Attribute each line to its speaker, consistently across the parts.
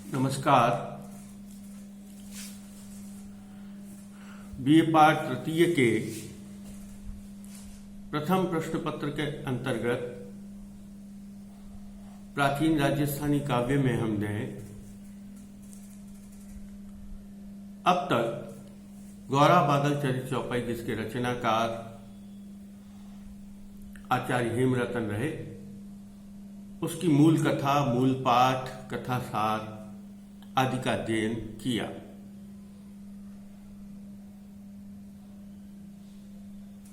Speaker 1: नमस्कार। बीए पाठ तृतीय के प्रथम प्रश्न पत्र के अंतर्गत प्राचीन राजस्थानी काव्य में हमने अब तक गौरा बादल चरित चौपाई, जिसके रचनाकार आचार्य हेमरतन रहे, उसकी मूल कथा, मूल पाठ, कथा सार आदि का अध्ययन किया।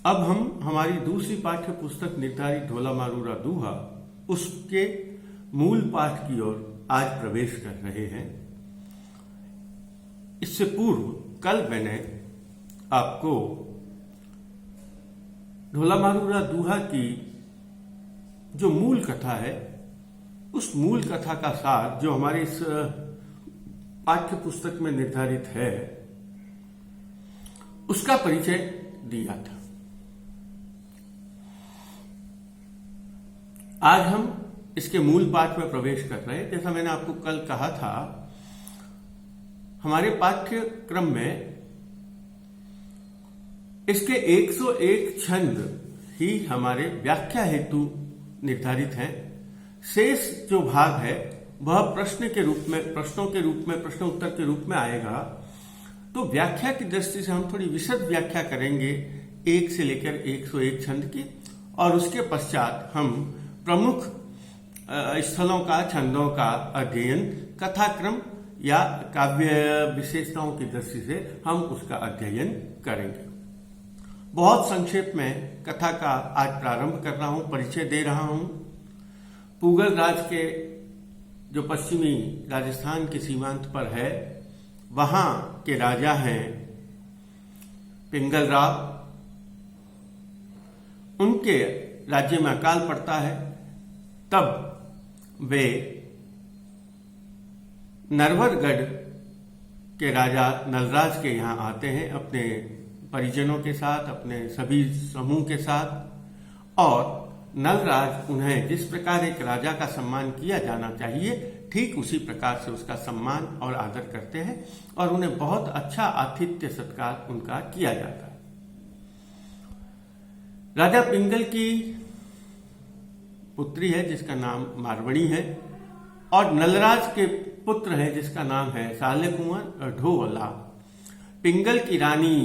Speaker 1: अब हम हमारी दूसरी पाठ्य पुस्तक निर्धारित ढोला मारूरा दूहा, उसके मूल पाठ की ओर आज प्रवेश कर रहे हैं। इससे पूर्व कल मैंने आपको ढोला मारूरा दूहा की जो मूल कथा है, उस मूल कथा का सार जो हमारे इस पाठ्य पुस्तक में निर्धारित है, उसका परिचय दिया था। आज हम इसके मूल पाठ में प्रवेश कर रहे हैं। जैसा मैंने आपको कल कहा था, हमारे पाठ्यक्रम में इसके 101 छंद ही हमारे व्याख्या हेतु निर्धारित हैं। शेष जो भाग है वह प्रश्नों के रूप में, प्रश्न उत्तर के रूप में आएगा। तो व्याख्या की दृष्टि से हम थोड़ी विशद व्याख्या करेंगे 1 से लेकर 101 छंद की, और उसके पश्चात हम प्रमुख स्थलों का, छंदों का अध्ययन कथाक्रम या काव्य विशेषताओं की दृष्टि से हम उसका अध्ययन करेंगे। बहुत संक्षेप में कथा का आज प्रारंभ कर रहा हूं, परिचय दे रहा हूं। पूगल राज के जो पश्चिमी राजस्थान के सीमांत पर है, वहां के राजा हैं पिंगल राव। उनके राज्य में अकाल पड़ता है। तब वे नरवरगढ़ के राजा नलराज के यहां आते हैं अपने परिजनों के साथ, अपने सभी समूह के साथ, और नलराज उन्हें जिस प्रकार एक राजा का सम्मान किया जाना चाहिए, ठीक उसी प्रकार से उसका सम्मान और आदर करते हैं, और उन्हें बहुत अच्छा आतिथ्य सत्कार उनका किया जाता है। राजा पिंगल की पुत्री है जिसका नाम मारवणी है, और नलराज के पुत्र है जिसका नाम है साले कुंवर ढोला। पिंगल की रानी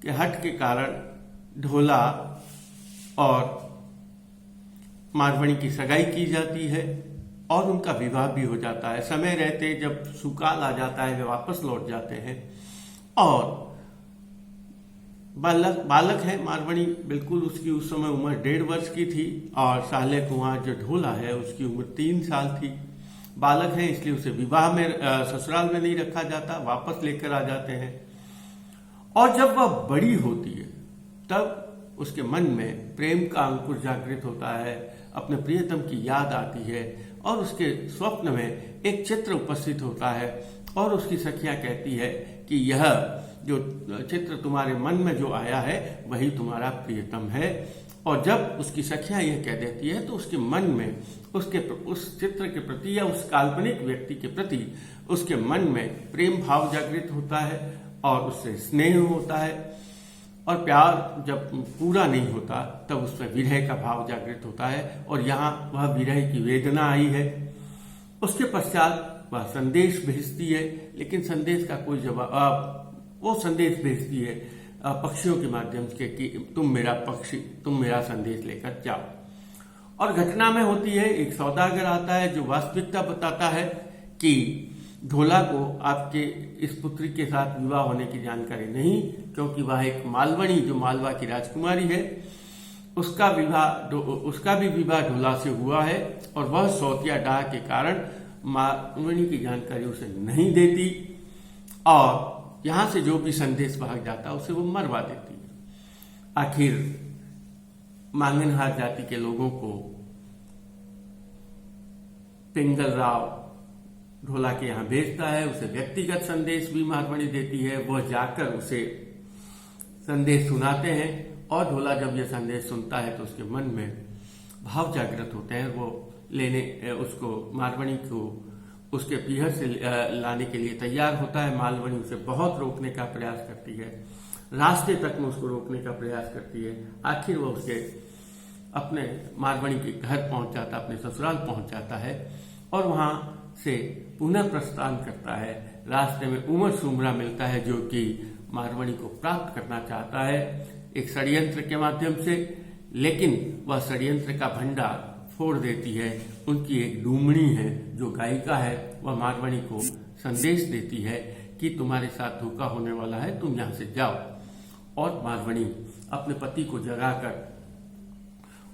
Speaker 1: के हट के कारण ढोला और मारवणी की सगाई की जाती है और उनका विवाह भी हो जाता है। समय रहते जब सुकाल आ जाता है, वे वापस लौट जाते हैं, और बालक है मारवणी, बिल्कुल उसकी उस समय उम्र 1.5 वर्ष की थी, और साले कुंवर जो ढोला है उसकी उम्र 3 साल थी। बालक है इसलिए उसे विवाह में, ससुराल में नहीं रखा जाता, वापस लेकर आ जाते हैं। और जब वह बड़ी होती है तब उसके मन में प्रेम का अंकुर जागृत होता है, अपने प्रियतम की याद आती है, और उसके स्वप्न में एक चित्र उपस्थित होता है, और उसकी सखियां कहती है कि यह जो चित्र तुम्हारे मन में जो आया है वही तुम्हारा प्रियतम है। और जब उसकी सखियां यह कह देती है तो उसके मन में उस चित्र के प्रति या उस काल्पनिक व्यक्ति के प्रति उसके मन में प्रेम भाव जागृत होता है, और उससे स्नेह होता है, और प्यार जब पूरा नहीं होता तब उसमें विरह का भाव जागृत होता है, और यहाँ वह विरह की वेदना आई है। उसके पश्चात वह संदेश भेजती है, लेकिन संदेश का कोई जवाब, वो संदेश भेजती है पक्षियों के माध्यम से कि तुम मेरा संदेश लेकर जाओ। और घटना में होती है, एक सौदागर आता है जो वास्तविकता बताता है कि ढोला को आपके इस पुत्री के साथ विवाह होने की जानकारी नहीं, क्योंकि वह एक मालवणी, जो मालवा की राजकुमारी है, उसका भी विवाह ढोला से हुआ है, और वह सौतिया डाह के कारण मालवणी की जानकारी उसे नहीं देती, और यहां से जो भी संदेश भाग जाता उसे वो मरवा देती है। आखिर मांगनहार जाति के लोगों को पिंगल राव ढोला के यहां भेजता है। उसे व्यक्तिगत संदेश भी मारवणी देती है, वह जाकर उसे संदेश सुनाते हैं, और ढोला जब यह संदेश सुनता है तो उसके मन में भाव जागृत होते हैं। वो उसको मारवाड़ी को उसके पीहर से लाने के लिए तैयार होता है। मालवणी उसे बहुत रोकने का प्रयास करती है, रास्ते तक में उसको रोकने का प्रयास करती है। आखिर वो उसके अपने मारवाड़ी के घर पहुंच जाता, अपने ससुराल पहुंच जाता है और वहां से पुनः प्रस्थान करता है। रास्ते में उमर सुमरा मिलता है जो कि मारवाड़ी को प्राप्त करना चाहता है एक षड्यंत्र के माध्यम से, लेकिन वह षड्यंत्र का भंडार फोड़ देती है। उनकी एक डूमणी है जो गायिका है, वह मारवाड़ी को संदेश देती है कि तुम्हारे साथ धोखा होने वाला है, तुम यहां से जाओ। और मारवाड़ी अपने पति को जगाकर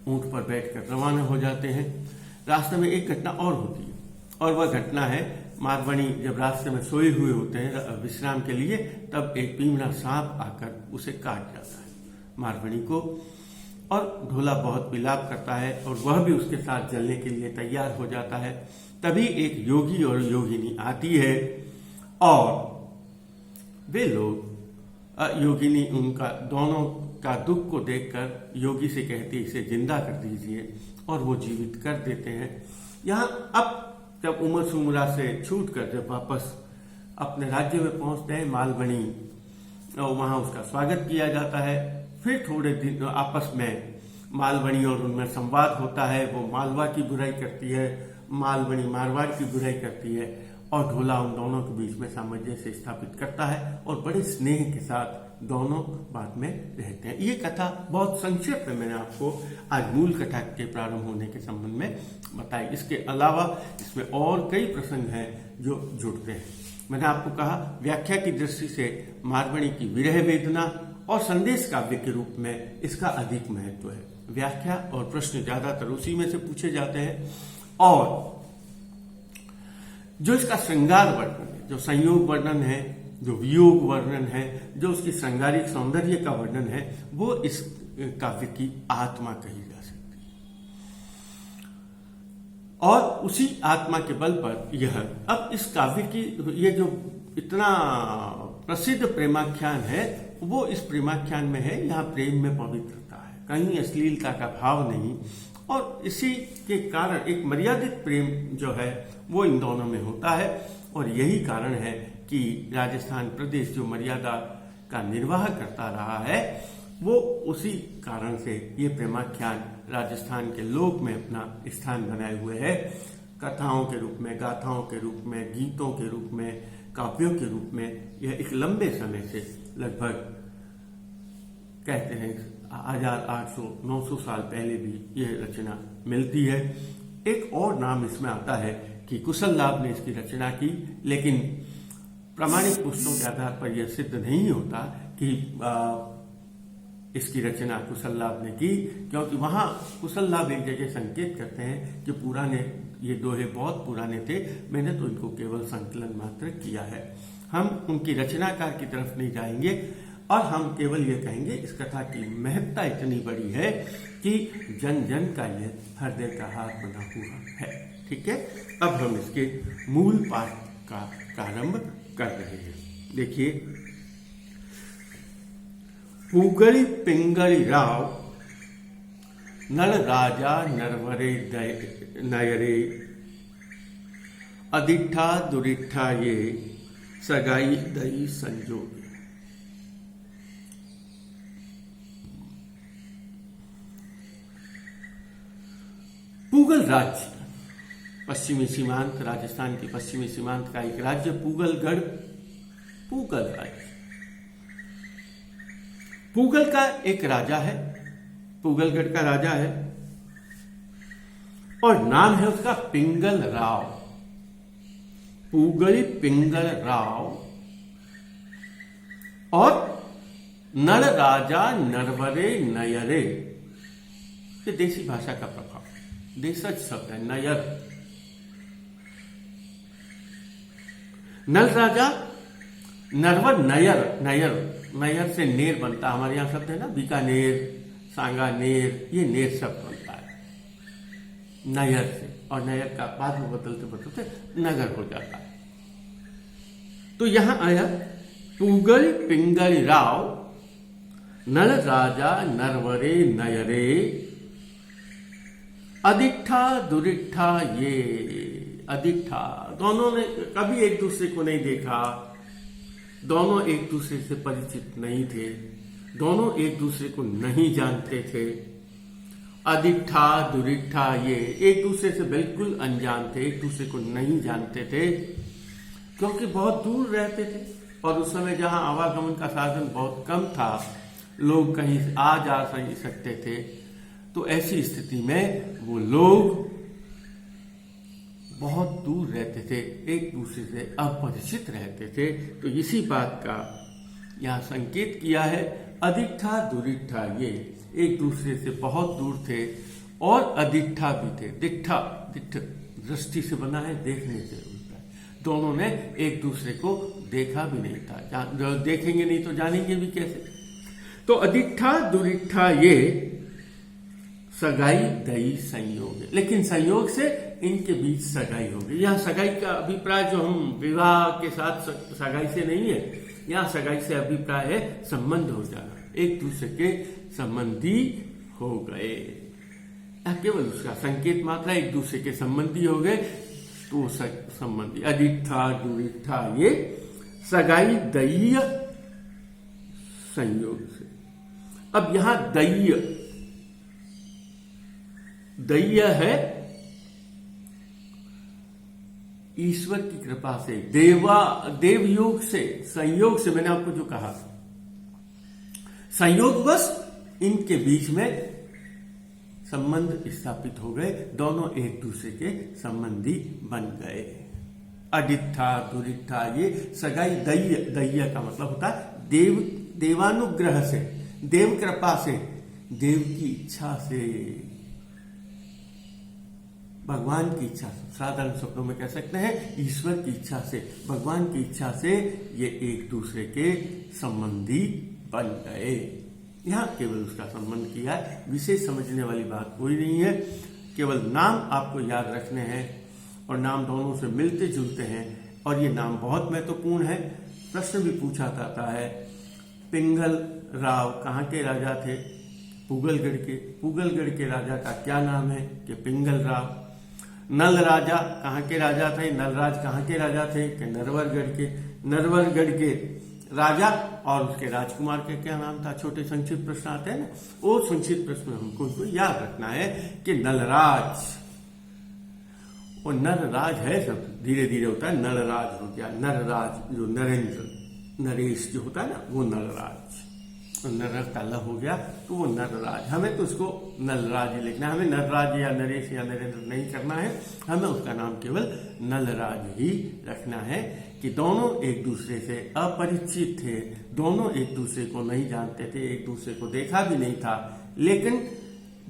Speaker 1: ऊंट पर बैठकर रवाना हो जाते हैं। रास्ते में एक घटना और होती है और वह घटना है मारवाड़ी जब रास्ते में सोए हुए होते हैं विश्राम के लिए, तब एक पीमड़ा सांप आकर उसे काट जाता है मारवाड़ी को, और ढोला बहुत विलाप करता है और वह भी उसके साथ जलने के लिए तैयार हो जाता है। तभी एक योगी और योगिनी आती है और वे लोग योगिनी उनका दोनों का दुख को देखकर योगी से कहती इसे जिंदा कर दीजिए, और वो जीवित कर देते हैं। यहाँ अब जब उमर सुमरा से छूटकर जब वापस अपने राज्य में पहुंचते हैं मालवणी, वहां उसका स्वागत किया जाता है। फिर थोड़े दिन आपस में मालवणी और उनमें संवाद होता है। वो मालवा की बुराई करती है, मालवणी मारवाड़ की बुराई करती है, और ढोला उन दोनों के बीच में सामंजस्य स्थापित करता है और बड़े स्नेह के साथ दोनों बाद में रहते हैं। ये कथा बहुत संक्षेप में मैंने आपको आज मूल कथा के प्रारंभ होने के संबंध में बताई। इसके अलावा इसमें और कई प्रसंग हैं जो जुड़ते हैं। मैंने आपको कहा व्याख्या की दृष्टि से मारवाड़ी की विरह वेदना और संदेश काव्य के रूप में इसका अधिक महत्व है। व्याख्या और प्रश्न ज्यादातर उसी में से पूछे जाते हैं, और जो इसका श्रृंगार वर्णन है, जो संयोग वर्णन है, जो वियोग वर्णन है, जो उसकी श्रृंगारिक सौंदर्य का वर्णन है, वो इस काव्य की आत्मा कही जा सकती है। और उसी आत्मा के बल पर यह अब इस काव्य की ये जो इतना प्रसिद्ध प्रेमाख्यान है, वो इस प्रेमाख्यान में है। यहाँ प्रेम में पवित्रता है, कहीं अश्लीलता का भाव नहीं, और इसी के कारण एक मर्यादित प्रेम जो है वो इन दोनों में होता है। और यही कारण है कि राजस्थान प्रदेश जो मर्यादा का निर्वाह करता रहा है, वो उसी कारण से ये प्रेमाख्यान राजस्थान के लोक में अपना स्थान बनाए हुए है। कथाओं के रूप में, गाथाओं के रूप में, गीतों के रूप में, काव्यों के रूप में यह एक लंबे समय से लगभग कहते हैं 1800-900 साल पहले भी यह रचना मिलती है। एक और नाम इसमें आता है कि कुशल लाभ ने इसकी रचना की, लेकिन प्रामाणिक पुस्तकों के आधार पर यह सिद्ध नहीं होता कि इसकी रचना कुशल लाभ ने की, क्योंकि वहां कुशल लाभ एक जगह संकेत करते हैं कि पुराने ये दोहे बहुत पुराने थे, मैंने तो इनको केवल संकलन मात्र किया है। हम उनकी रचनाकार की तरफ नहीं जाएंगे और हम केवल ये कहेंगे इस कथा की महत्ता इतनी बड़ी है कि जन जन का ये हृदय का हार बना हुआ है। ठीक है, अब हम इसके मूल पाठ का प्रारंभ कर रहे हैं। देखिए, पूगली पिंगली राव नल राजा नरवरे नयरे अधिठा दुरिठा ये सगाई दई संजोगे। पूगल राज्य पश्चिमी सीमांत, राजस्थान की पश्चिमी सीमांत का एक राज्य पूगलगढ़, पूगल राज्य। पूगल का एक राजा है, पूगलगढ़ का राजा है, और नाम है उसका पिंगल राव, पूगली पिंगल राव। और नल राजा नरवरे नयरे, ये देसी भाषा का प्रभाव, देशज शब्द है नयर। नल राजा, नरवर नयर, नयर नयर से नेर बनता, हमारे यहां शब्द है ना बीकानेर, सांगानेर, ये नेर शब्द बनता है नयर से, और नयर का बाद में बदलते बदलते नगर हो जाता है। तो यहां आया पूगल पिंगल राव नल राजा नरवरे नयरे अधिष्ठा दुरिष्ठा ये अधिष्ठा, दोनों ने कभी एक दूसरे को नहीं देखा, दोनों एक दूसरे से परिचित नहीं थे, दोनों एक दूसरे को नहीं जानते थे। अधिष्ठा दुरिष्ठा ये एक दूसरे से बिल्कुल अनजान थे, एक दूसरे को नहीं जानते थे, क्योंकि बहुत दूर रहते थे और उस समय जहां आवागमन का साधन बहुत कम था, लोग कहीं आ जा नहीं सकते थे, तो ऐसी स्थिति में वो लोग बहुत दूर रहते थे, एक दूसरे से अपरिचित रहते थे। तो इसी बात का यहाँ संकेत किया है। अधिष्ठा दुरिष्ठा ये एक दूसरे से बहुत दूर थे और अधिष्ठा भी थे। दिष्ठा दिष्ठ दृष्टि से बना है, देखने से होता है। दोनों ने एक दूसरे को देखा भी नहीं था, देखेंगे नहीं तो जानेंगे भी कैसे। तो अधिष्ठा दुरिष्ठा ये सगाई दई संयोग है, लेकिन संयोग से इनके बीच सगाई हो गई। यहाँ सगाई का अभिप्राय जो हम विवाह के साथ सगाई से नहीं है, यहाँ सगाई से अभिप्राय है संबंध हो जाना, एक दूसरे के संबंधी हो गए। केवल उसका संकेत मात्र, एक दूसरे के संबंधी हो गए, तो संबंधी। अधिष्ठा दुरिष्ठा ये सगाई दय्य संयोग से। अब यहां दय्य है ईश्वर की कृपा से, देवयोग से, संयोग से। मैंने आपको जो कहा संयोगवश इनके बीच में संबंध स्थापित हो गए, दोनों एक दूसरे के संबंधी बन गए। अधिष्ठा दुरिष्ठा ये सगाई दय्य का मतलब होता है देवानुग्रह से, देव कृपा से, देव की इच्छा से, भगवान की इच्छा से, साधारण शब्दों में कह सकते हैं ईश्वर की इच्छा से, भगवान की इच्छा से ये एक दूसरे के संबंधी बन गए। यहां केवल उसका संबंध किया है, विशेष समझने वाली बात कोई नहीं है। केवल नाम आपको याद रखने हैं और नाम दोनों से मिलते जुलते हैं और ये नाम बहुत महत्वपूर्ण है। प्रश्न भी पूछा जाता है, पिंगल राव कहाँ के राजा थे? पुगलगढ़ के। पुगलगढ़ के राजा का क्या नाम है? कि पिंगल राव। नल राजा कहाँ के राजा थे? नलराज कहाँ के राजा थे? कि नरवरगढ़ के। नरवरगढ़ के राजा और उसके राजकुमार के क्या नाम था? छोटे संक्षिप्त प्रश्न आते हैं ना, वो संक्षिप्त प्रश्न हमको याद रखना है कि नलराज, और नरराज है सब धीरे धीरे होता है, नलराज हो गया। नरराज जो नरेंद्र नरेश जो होता है ना, वो नलराज, नर का ल हो गया तो वो नरराज। हमें तो उसको नलराज ही लिखना है, हमें नरराज या नरेश या नरेंद्र नहीं करना है, हमें उसका नाम केवल नलराज ही रखना है। कि दोनों एक दूसरे से अपरिचित थे, दोनों एक दूसरे को नहीं जानते थे, एक दूसरे को देखा भी नहीं था, लेकिन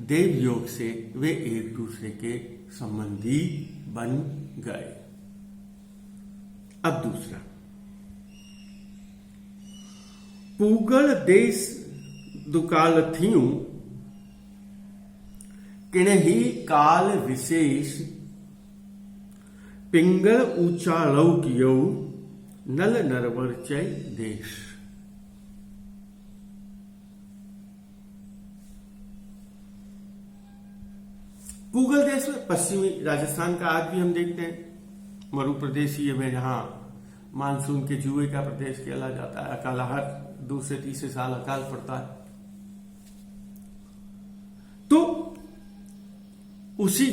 Speaker 1: देव योग से वे एक दूसरे के संबंधी बन गए। अब दूसरा, पूगल देश दुकाल थियूं किन्ही काल विशेष, पिंगल ऊंचा लौकियो नल नरवर चय देश। पूगल देश में पश्चिमी राजस्थान का आज भी हम देखते हैं, मरु प्रदेश ही में जहां मानसून के जुए का प्रदेश कहला जाता है। अकाल हर 2 से 3 साल अकाल पड़ता है, तो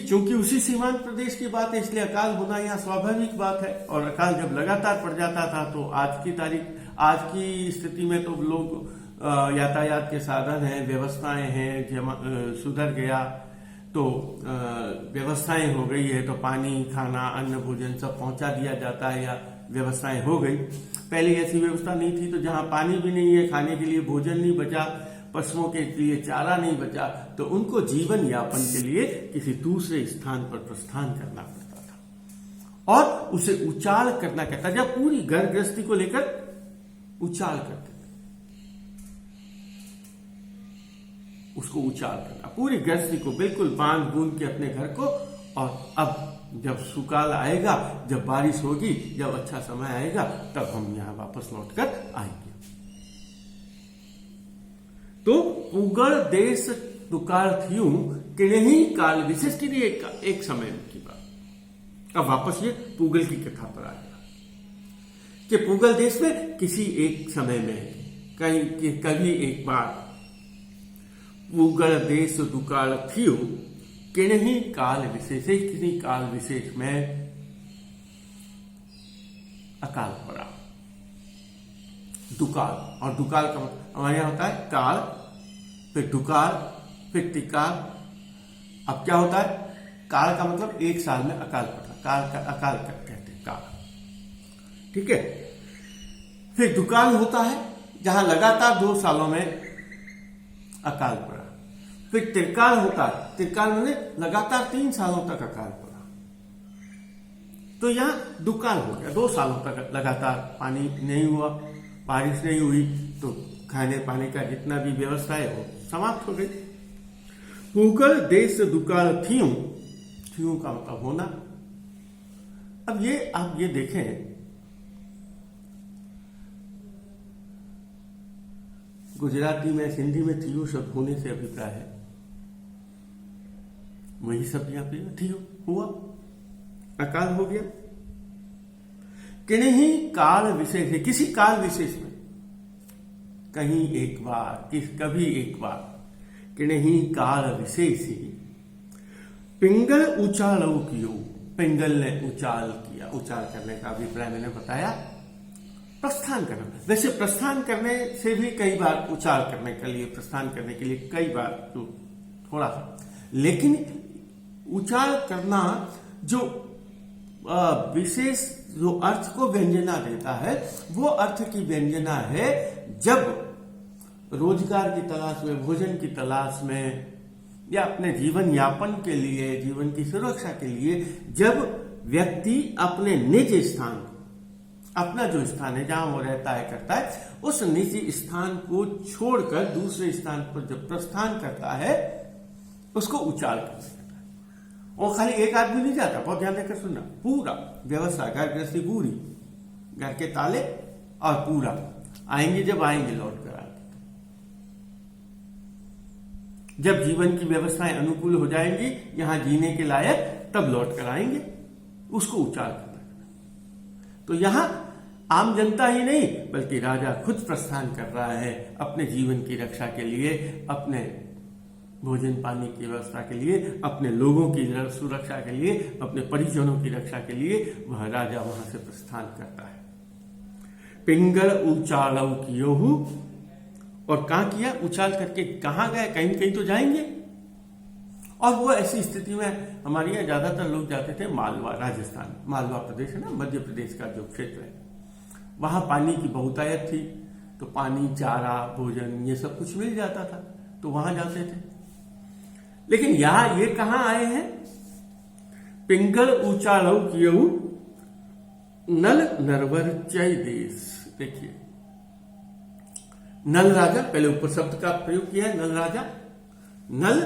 Speaker 1: चूंकि उसी सीमांत प्रदेश की बात है, इसलिए अकाल होना यहाँ स्वाभाविक बात है। और अकाल जब लगातार पड़ जाता था तो आज की स्थिति में तो लोग यातायात के साधन हैं, व्यवस्थाएं हैं, सुधर गया, तो व्यवस्थाएं हो गई है, तो पानी खाना अन्न भोजन सब पहुंचा दिया जाता है या व्यवस्थाएं हो गई। पहले ऐसी व्यवस्था नहीं थी, तो जहां पानी भी नहीं है, खाने के लिए भोजन नहीं बचा, पशुओं के लिए चारा नहीं बचा, तो उनको जीवन यापन के लिए किसी दूसरे स्थान पर प्रस्थान करना पड़ता था और उसे उचाल करना कहता। जब पूरी घर गृहस्थी को लेकर उचाल करते थे, उसको उचाल करना, पूरी गृहस्थी को बिल्कुल बांध बूंद के अपने घर को। और अब जब सुकाल आएगा, जब बारिश होगी, जब अच्छा समय आएगा, तब हम यहां वापस लौटकर आएंगे। तो पूगल देश दुकाल थियूं किन्हीं काल विशेष के लिए एक समय की बात। अब वापस ये पूगल की कथा पर आ गया कि पूगल देश में किसी एक समय में कभी एक बार पूगल देश दुकाल थियो किन्हीं काल विशेष, किसी काल विशेष में अकाल पड़ा। दुकाल, और दुकाल का हमारे यहां होता है काल, फिर दुकाल, फिर तिकाल। अब क्या होता है, काल का मतलब एक साल में अकाल पड़ा, काल का अकाल कहते हैं काल, ठीक है। फिर दुकाल होता है जहां लगातार 2 सालों में अकाल पड़ा। फिर त्रिकाल होता है, त्रिकाल में लगातार 3 सालों तक अकाल पड़ा। तो यहां दुकाल हो गया, 2 सालों तक लगातार पानी नहीं हुआ, बारिश नहीं हुई, तो खाने पाने का जितना भी व्यवस्था है वो समाप्त हो गई। पूगल देश दुकाल थियों, थियों का मतलब होना। अब ये आप ये देखें, गुजराती में, सिंधी में थियो शब्द होने से अभिप्राय है, वही शब्द यहां पे थियो हुआ, अकाल हो गया। किन्हीं काल विशेष है, किसी काल विशेष में, कहीं एक बार, कभी एक बार, किन्हीं काल विशेष ही पिंगल उचालो कियो, पिंगल ने उचाल किया। उचाल करने का अभिप्राय मैंने बताया, प्रस्थान करना। वैसे प्रस्थान करने से भी कई बार, उचाल करने के लिए, प्रस्थान करने के लिए कई बार तो थोड़ा सा, लेकिन उचाल करना जो विशेष जो अर्थ को व्यंजना देता है, वो अर्थ की व्यंजना है जब रोजगार की तलाश में, भोजन की तलाश में, या अपने जीवन यापन के लिए, जीवन की सुरक्षा के लिए, जब व्यक्ति अपने निज स्थान, अपना जो स्थान है जहां वो रहता है, करता है, उस निजी स्थान को छोड़कर दूसरे स्थान पर जब प्रस्थान करता है, उसको उचाल करता है। और खाली एक आदमी नहीं जाता, बहुत ध्यान देकर सुनना, पूरा व्यवस्था, घर गृहस्थी पूरी, घर के ताले और पूरा, आएंगे जब आएंगे लौट कर आएंगे, जब जीवन की व्यवस्थाएं अनुकूल हो जाएंगी, यहां जीने के लायक, तब लौट कर आएंगे, उसको उचाल करना। तो यहां आम जनता ही नहीं, बल्कि राजा खुद प्रस्थान कर रहा है अपने जीवन की रक्षा के लिए, अपने भोजन पानी की व्यवस्था के लिए, अपने लोगों की सुरक्षा के लिए, अपने परिजनों की रक्षा के लिए, वह राजा वहां से प्रस्थान करता है। पिंगल उचालव कियोहु, और कहां किया, उचाल करके कहां गए, कहीं कहीं तो जाएंगे। और वो ऐसी स्थिति में, हमारे यहाँ ज्यादातर लोग जाते थे मालवा, राजस्थान, मालवा प्रदेश है ना, मध्य प्रदेश का जो क्षेत्र है, वहां पानी की बहुतायत थी, तो पानी, चारा, भोजन, ये सब कुछ मिल जाता था, तो वहां जाते थे। लेकिन यहां ये कहां आए हैं, पिंगल उचालव कियहु नल नरवर चय देश। देखिए, नल राजा, पहले ऊपर शब्द का प्रयोग किया है, नल राजा, नल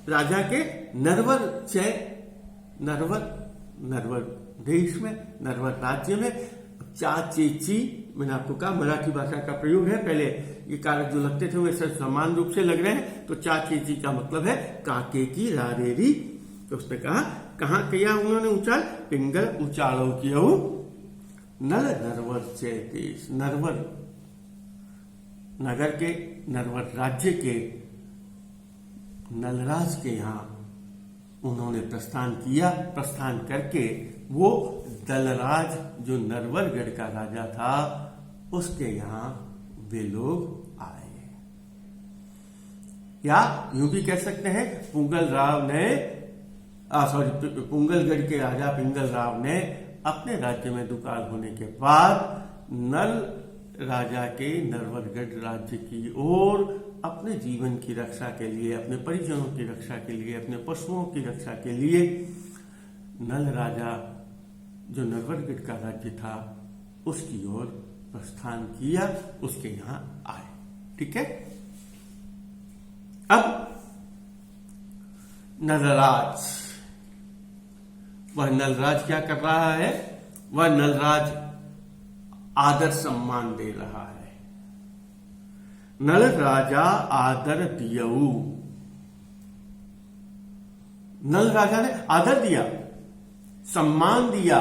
Speaker 1: राजा के नरवर चय, नरवर, नरवर देश में, नरवर राज्य में, चाचेची, मैंने आपको कहा मराठी भाषा का प्रयोग है, पहले ये कारक जो लगते थे वैसे समान रूप से लग रहे हैं, तो चाचेची का मतलब है काके की रारेरी। तो उसने कहा, कहां किया उन्होंने उचाल, पिंगल उचालो कियो नल नरवर चय देश, नरवर नगर के, नरवर राज्य के नलराज के यहां उन्होंने प्रस्थान किया। प्रस्थान करके वो दलराज, जो नरवरगढ़ का राजा था, उसके यहां वे लोग आए। या यूं भी कह सकते हैं, पुंगल राव ने, पुंगलगढ़ के राजा पिंगल राव ने अपने राज्य में दुकाल होने के बाद नल राजा के नरवरगढ़ राज्य की ओर अपने जीवन की रक्षा के लिए, अपने परिजनों की रक्षा के लिए, अपने पशुओं की रक्षा के लिए नल राजा, जो नरवरगढ़ का राज्य था, उसकी ओर प्रस्थान किया, उसके यहां आए। ठीक है। अब नलराज, वह नलराज क्या कर रहा है, वह नलराज आदर सम्मान दे रहा है। नल राजा आदर दियऊ, नल राजा ने आदर दिया, सम्मान दिया।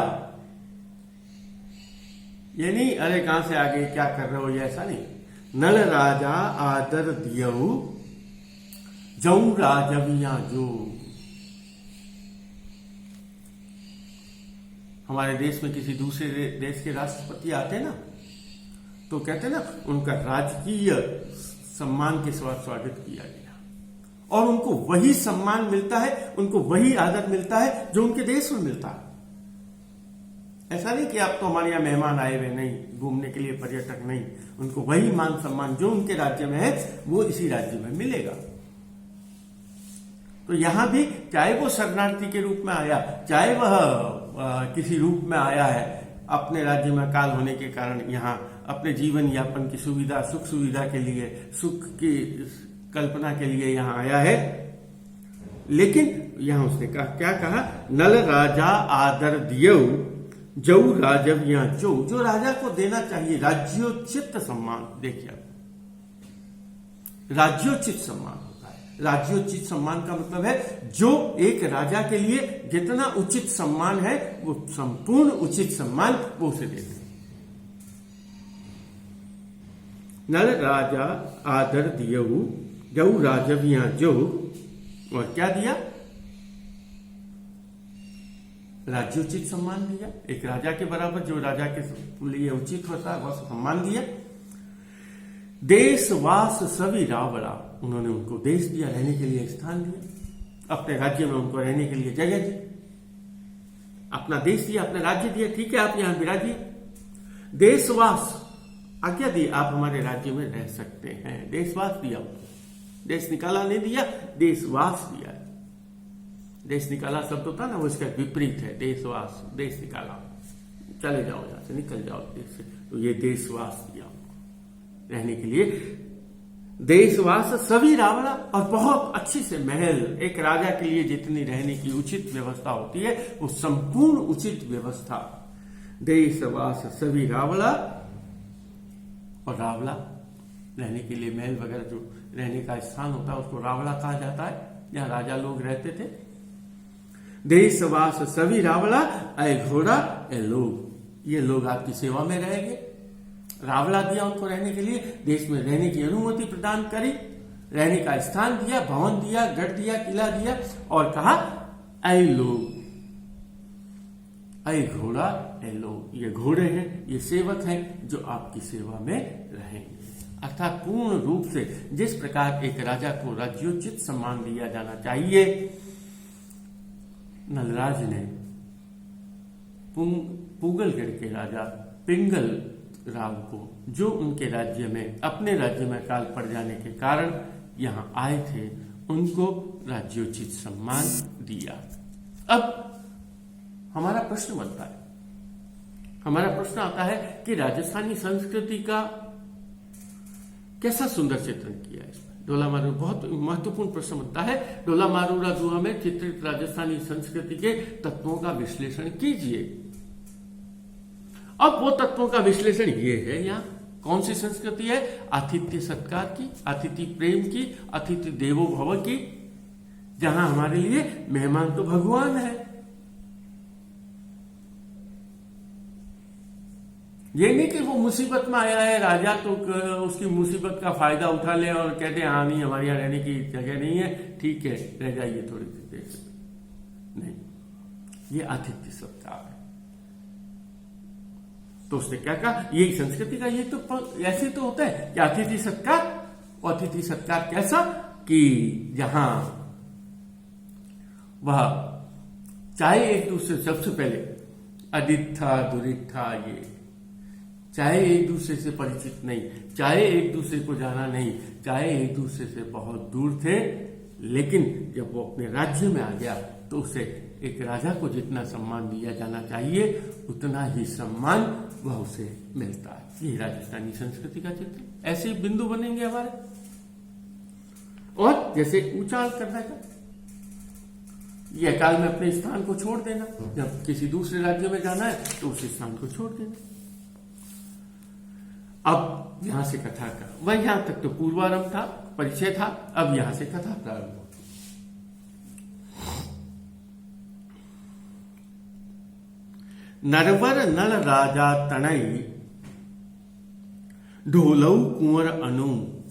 Speaker 1: ये नहीं अरे कहां से आ गए, क्या कर रहे हो, ये ऐसा नहीं। नल राजा आदर दियऊ जऊ राजविया जो। हमारे देश में किसी दूसरे देश के राष्ट्रपति आते ना, तो कहते ना उनका राजकीय सम्मान के साथ स्वागत किया गया, और उनको वही सम्मान मिलता है, उनको वही आदर मिलता है जो उनके देश में मिलता है। ऐसा नहीं कि आप तो हमारे यहाँ मेहमान आए हुए, नहीं, घूमने के लिए पर्यटक नहीं, उनको वही मान सम्मान जो उनके राज्य में है वो इसी राज्य में मिलेगा। तो यहां भी चाहे वो शरणार्थी के रूप में आया, चाहे वह किसी रूप में आया है, अपने राज्य में अकाल होने के कारण यहाँ अपने जीवन यापन की सुविधा, सुख सुविधा के लिए, सुख की कल्पना के लिए यहाँ आया है। लेकिन यहां उसने कहा, क्या कहा, नल राजा आदर दियऊ जऊ राजविया जो राजा को देना चाहिए राज्योचित सम्मान। देखिए राज्योचित सम्मान होता है। राज्योचित सम्मान का मतलब है जो एक राजा के लिए जितना उचित सम्मान है वो संपूर्ण उचित सम्मान वो उसे देते हैं। नल राजा आदर दियऊ जऊ राजविया जो, और क्या दिया, राज्योचित सम्मान दिया। एक राजा के बराबर जो राजा के लिए उचित होता है वह सम्मान दिया। देशवास सभी रावड़ा, उन्होंने उनको देश दिया, रहने के लिए स्थान दिया, अपने राज्य में उनको रहने के लिए जगह दी, अपना देश दिया, अपना राज्य दिया, ठीक है आप यहां विराजिए। देशवास आज्ञा दी, आप हमारे राज्य में रह सकते हैं, देशवास दिया उनको, देश निकाला नहीं दिया, देशवास दिया। देश निकाला शब्द होता ना वो इसका विपरीत है, देशवास, देश निकाला, चले जाओ यहां से, निकल जाओ देश से, तो ये देशवास दिया उनको रहने के लिए। देशवास सभी रावड़ा, और बहुत अच्छी से महल, एक राजा के लिए जितनी रहने की उचित व्यवस्था होती है वो संपूर्ण उचित व्यवस्था। देशवास सभी रावड़ा, और रावड़ा रहने के लिए महल वगैरह जो रहने का स्थान होता है उसको रावड़ा कहा जाता है, जहां राजा लोग रहते थे। देशवास सभी रावड़ा ऐ घोड़ा ऐ लोग, ये लोग आपकी सेवा में रहेंगे। रावड़ा दिया उनको रहने के लिए, देश में रहने की अनुमति प्रदान करी, रहने का स्थान दिया, भवन दिया, गढ़ दिया, किला दिया, और कहा ऐ लोग, ऐ घोड़ा ऐ लोग, ये घोड़े हैं, ये सेवक हैं जो आपकी सेवा में रहेंगे। अर्थात पूर्ण रूप से जिस प्रकार एक राजा को राज्योचित सम्मान दिया जाना चाहिए, नलराज ने पूगलगढ़ के राजा पिंगल राव को, जो उनके राज्य में, अपने राज्य में अकाल पड़ जाने के कारण यहां आए थे, उनको राज्योचित सम्मान दिया। अब हमारा प्रश्न बनता है, हमारा प्रश्न आता है कि राजस्थानी संस्कृति का कैसा सुंदर चित्रण किया है इसमें। डोला मारूरा बहुत महत्वपूर्ण प्रश्न बनता है। डोला मारूरा गुहा में चित्रित राजस्थानी संस्कृति के तत्वों का विश्लेषण कीजिए। अब वो तत्वों का विश्लेषण ये है, यहाँ कौन सी संस्कृति है, आतिथ्य सत्कार की, अतिथि प्रेम की, अतिथि देवो भव की, जहां हमारे लिए मेहमान तो भगवान है। ये नहीं कि वो मुसीबत में आया है राजा तो उसकी मुसीबत का फायदा उठा ले और कहते हैं हाँ नहीं हमारे यहाँ रहने की जगह नहीं है, ठीक है रह जाइए थोड़ी देर से, नहीं, ये आतिथ्य सत्कार है। तो उसने क्या कहा, यही संस्कृति का ये तो ऐसे तो होता है कि अतिथि सत्कार, और अतिथि सत्कार कैसा कि जहां वह चाहे एक दूसरे, सबसे पहले अदित्था दुरित्था, ये चाहे एक दूसरे से परिचित नहीं, चाहे एक दूसरे को जाना नहीं, चाहे एक दूसरे से बहुत दूर थे, लेकिन जब वो अपने राज्य में आ गया तो उसे एक राजा को जितना सम्मान दिया जाना चाहिए उतना ही सम्मान वह उसे मिलता है। ये राजस्थानी संस्कृति का चित्र। ऐसे बिंदु बनेंगे हमारे। और जैसे ऊंचाल करने का, ये अकाल में अपने स्थान को छोड़ देना, जब किसी दूसरे राज्य में जाना है तो उस स्थान को छोड़ देना। अब यहां से कथा का, वह यहां तक तो पूर्वारंभ था, परिचय था, अब यहां से कथा प्रारंभ होती। नरवर नल राजा तनय ढोलऊ कुंवर अनूप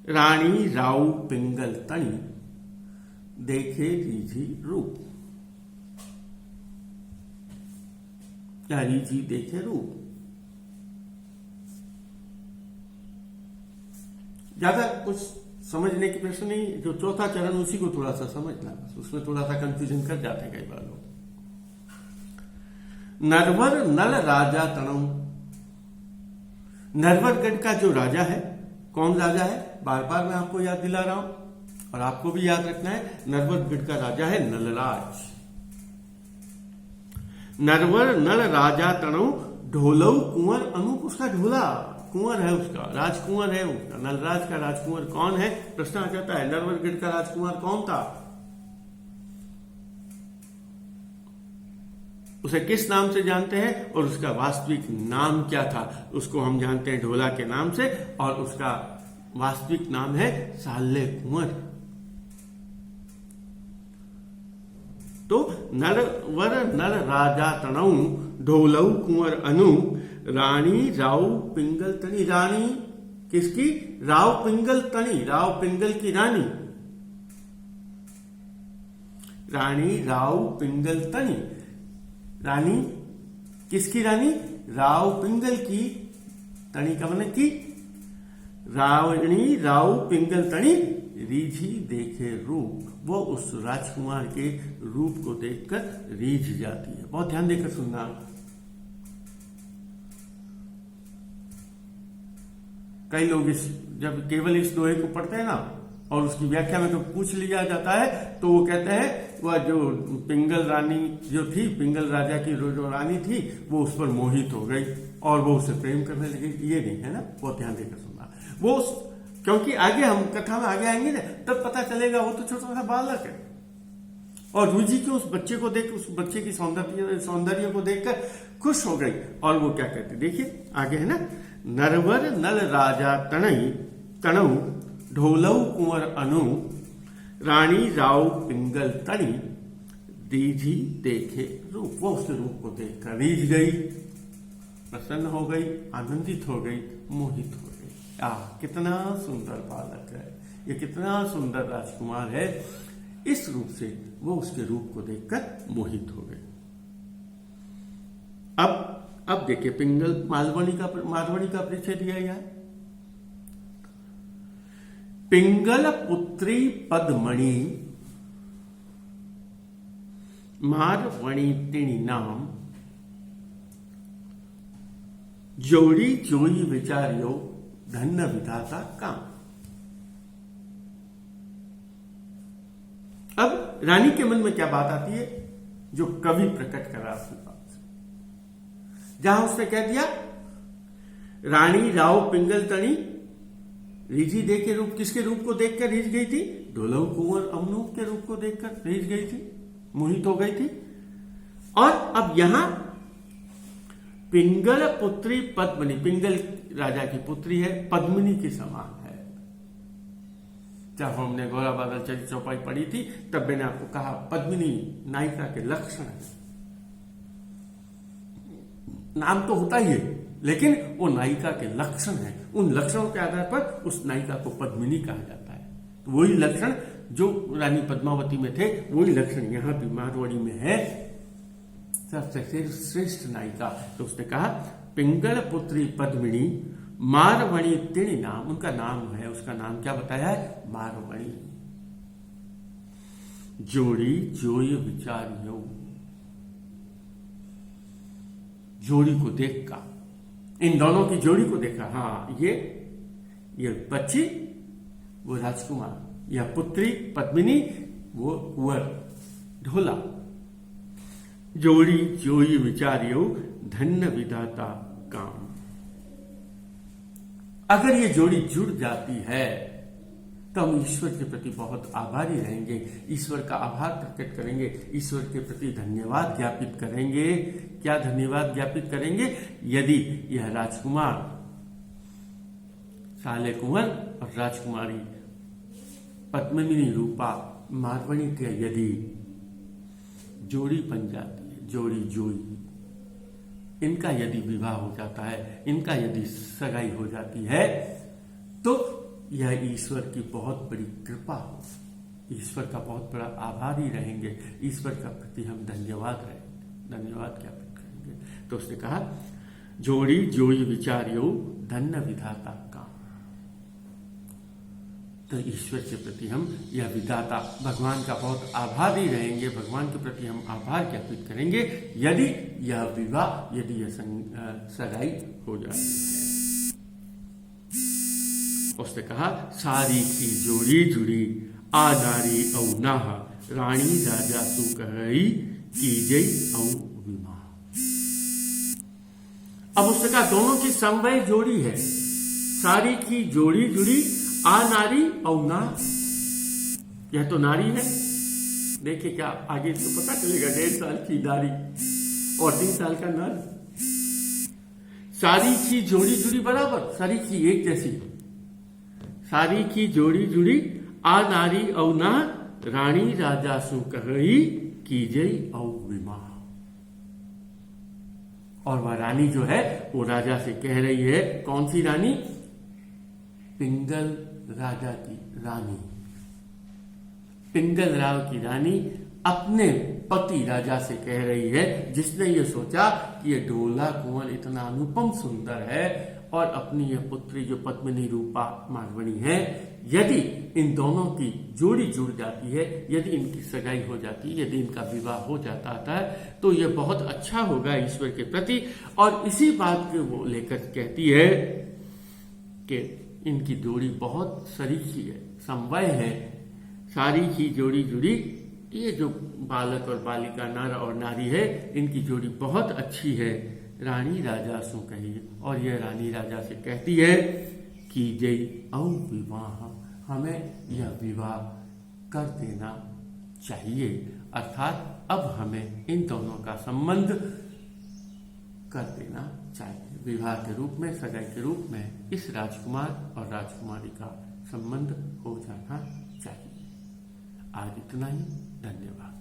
Speaker 1: रानी राव पिंगल तनी देखे रीझी रूप। या रीझी देखे रूप। ज्यादा कुछ समझने की प्रश्न नहीं, जो चौथा चरण उसी को थोड़ा सा समझना, बस उसमें थोड़ा सा कंफ्यूजन कर जाते हैं कई बार लोग। नरवर नल राजा तणु, नरवरगढ़ का जो राजा है, कौन राजा है, बार बार मैं आपको याद दिला रहा हूं और आपको भी याद रखना है। नरवरगढ़ का राजा है नलराज। नरवर नल राजा तणु ढोलऊ कुंवर अनूप, उसका ढोला कुंवर है, उसका राजकुंवर है उसका। नलराज का राजकुंवर कौन है, प्रश्न आ जाता है। नरवरगढ़ का राजकुंवर कौन था, उसे किस नाम से जानते हैं और उसका वास्तविक नाम क्या था, उसको हम जानते हैं ढोला के नाम से, और उसका वास्तविक नाम है साल्ले कुंवर। तो नरवर नल राजा तणु ढोलऊ कुंवर अनु रानी राव पिंगल तनी, रानी किसकी, राव पिंगल तनी, राव पिंगल की रानी, रानी राव पिंगल तनी, रानी किसकी रानी, राव पिंगल की, तनी का मतलब की, रावणी राव पिंगल तनी रीझी देखे रूप, वो उस राजकुमार के रूप को देखकर रीझ जाती है। बहुत ध्यान देकर सुनना। कई लोग जब केवल इस दोहे को पढ़ते हैं ना और उसकी व्याख्या में तो पूछ लिया जाता है, तो वो कहते हैं वह जो पिंगल रानी जो थी, पिंगल राजा की जो रानी थी, वो उस पर मोहित हो गई और वो उसे प्रेम करने लगी। ये नहीं है ना, बहुत ध्यान देकर सुनना। वो क्योंकि आगे हम कथा में आगे आएंगे ना, तब पता चलेगा वो तो छोटा सा बालक है और रूझी के उस बच्चे को देख, उस बच्चे की सौंदर्य को देखकर खुश हो गई। और वो क्या कहते, देखिए आगे है ना, नरवर नल राजा तणु ढोलऊ कुंवर अनु रानी राव पिंगल तनी दीझी देखे रूप, वो उसके रूप को देखकर रीझ गई, प्रसन्न हो गई, आनंदित हो गई, मोहित हो गई। कितना सुंदर बालक है ये, कितना सुंदर राजकुमार है, इस रूप से वो उसके रूप को देखकर मोहित हो गई। अब देखिए पिंगल मारवाड़ी का परिचय दिया गया है। पिंगल पुत्री पद्मणि मारवणी तिणी नाम जोड़ी जोई विचारियो धन्य विधाता काम। अब रानी के मन में क्या बात आती है जो कवि प्रकट करा अपनी बात से, जहां उसने कह दिया रानी राव पिंगल तनी रीझी देखे रूप, किसके रूप को देखकर रीझ गई थी, ढोलऊ कुंवर अमनूप के रूप को देखकर रीझ गई थी, मोहित हो गई थी। और अब यहां पिंगल पुत्री पद्मिनी, पिंगल राजा की पुत्री है, पद्मिनी के समान है। जब हमने गोरा बादल चरित्र चौपाई पढ़ी थी तब मैंने आपको कहा पद्मिनी नायिका के लक्षण है। नाम तो होता ही है लेकिन वो नायिका के लक्षण है, उन लक्षणों के आधार पर उस नायिका को पद्मिनी कहा जाता है। तो वही लक्षण जो रानी पद्मावती में थे वही लक्षण यहाँ भी मारवाड़ी में है, सबसे श्रेष्ठ नायिका। तो उसने कहा पिंगल पुत्री पद्मिनी मारवणी तिणी नाम, उनका नाम है, उसका नाम क्या बताया है, मारवणी। जोड़ी जोय विचारियो, जोड़ी को देखा, इन दोनों की जोड़ी को देखा। हाँ ये बच्ची वो राजकुमार, या पुत्री पद्मिनी वो कुंवर ढोला। जोड़ी जोई विचारियो धन्य विधाता काम। अगर ये जोड़ी जुड़ जाती है तो हम ईश्वर के प्रति बहुत आभारी रहेंगे, ईश्वर का आभार प्रकट करेंगे, ईश्वर के प्रति धन्यवाद ज्ञापित करेंगे। क्या धन्यवाद ज्ञापित करेंगे, यदि यह राजकुमार साले कुंवर और राजकुमारी पद्मिनी रूपा मारवणी के यदि जोड़ी बन जाती है, जोड़ी जोई, इनका यदि विवाह हो जाता है, इनका यदि सगाई हो जाती है, तो यह ईश्वर की बहुत बड़ी कृपा हो, ईश्वर का बहुत बड़ा आभारी रहेंगे, ईश्वर का प्रति हम धन्यवाद ज्ञापित करेंगे। तो उसने कहा जोड़ी जोई विचार्यो धन्य विधाता का। तो ईश्वर के प्रति हम यह विधाता भगवान का बहुत आभारी रहेंगे, भगवान के प्रति हम आभार ज्ञापित करेंगे यदि यह विवाह, यदि यह सगाई हो जाती है। उसने कहा सारी की जोड़ी जुड़ी आ नारी औ नाह, रानी राजा सु कहई कीजई औ विवाह। अब उसने कहा दोनों की समवय जोड़ी है, सारी की जोड़ी जुड़ी आ नारी और ना, यह तो नारी है। देखिए क्या आगे तो पता चलेगा, 1.5 साल की नारी और 3 साल का नर। सारी की जोड़ी जुड़ी बराबर, सारी की एक जैसी, सारी की जोड़ी जुड़ी आ नारी औ ना, रानी राजा सु कहई कीजई औ विवाह। और वह रानी जो है वो राजा से कह रही है, कौन सी रानी? पिंगल राजा की रानी, पिंगल राव की रानी अपने पति राजा से कह रही है, जिसने ये सोचा कि ये ढोला कुंवर इतना अनुपम सुंदर है और अपनी ये पुत्री जो पद्मिनी रूपा माधवनी है, यदि इन दोनों की जोड़ी जुड़ जाती है, यदि इनकी सगाई हो जाती है, यदि इनका विवाह हो जाता है, तो ये बहुत अच्छा होगा ईश्वर के प्रति। और इसी बात को वो लेकर कहती है कि इनकी जोड़ी बहुत सरीखी है, समवय है, सारी की जोड़ी जुड़ी। ये जो बालक और बालिका, नर और नारी है, इनकी जोड़ी बहुत अच्छी है। रानी राजा सु कही, और यह रानी राजा से कहती है कि जय औ विवाह, हमें यह विवाह कर देना चाहिए, अर्थात अब हमें इन दोनों का संबंध कर देना चाहिए। विवाह के रूप में, सगाई के रूप में इस राजकुमार और राजकुमारी का संबंध हो जाना चाहिए। आज इतना ही, धन्यवाद।